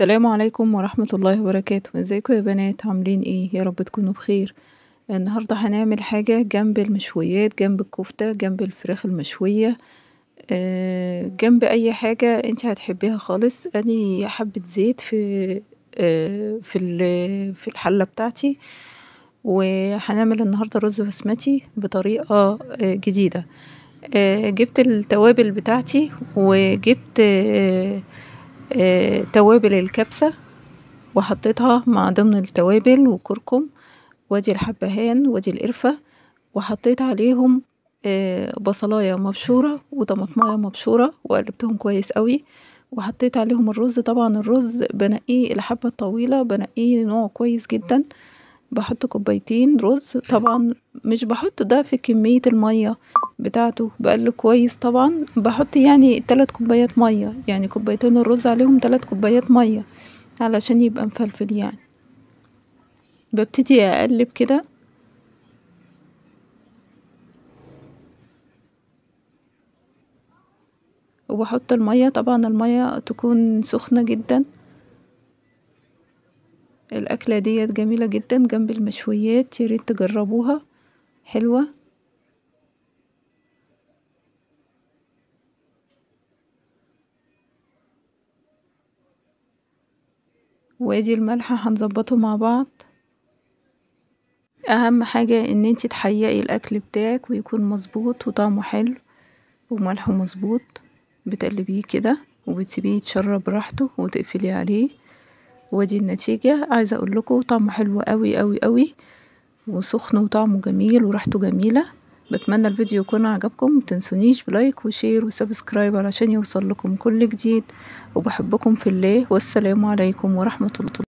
السلام عليكم ورحمة الله وبركاته. ازيكم يا بنات؟ عاملين ايه؟ يا رب تكونوا بخير. النهاردة هنعمل حاجة جنب المشويات، جنب الكفتة، جنب الفراخ المشوية، جنب اي حاجة انت هتحبيها خالص. ادي حبة زيت في الحلة بتاعتي، وهنعمل النهاردة رز بسمتي بطريقة جديدة. جبت التوابل بتاعتي، وجبت توابل الكبسة وحطيتها مع ضمن التوابل، وكركم، وادي الحبهان، وادي القرفة، وحطيت عليهم بصلاية مبشورة وطماطماية مبشورة، وقلبتهم كويس قوي، وحطيت عليهم الرز. طبعا الرز بنقيه الحبة الطويلة، بنقيه نوع كويس جدا. بحط كوبايتين رز، طبعا مش بحط ده في كمية المية بتاعته، بقلب كويس. طبعا بحط يعني 3 كوبايات مية، يعني كوبايتين الرز عليهم 3 كوبايات مية علشان يبقى مفلفل يعني. ببتدي اقلب كده، وبحط المية. طبعا المية تكون سخنة جدا. الأكلة ديت جميلة جدا جنب المشويات، ياريت تجربوها، حلوة. وادي الملح هنظبطه مع بعض. اهم حاجة ان انتي تحيقي الاكل بتاعك ويكون مظبوط وطعمه حلو وملحه مظبوط. بتقلبيه كده وبتسيبيه يتشرب براحته وتقفلي عليه. ودي النتيجة. عايزة اقول لكم طعمه حلو قوي قوي قوي، وسخن وطعمه جميل وريحته جميلة. بتمنى الفيديو يكون عجبكم، متنسونيش بلايك وشير وسبسكرايب علشان يوصل لكم كل جديد. وبحبكم في الله، والسلام عليكم ورحمة الله.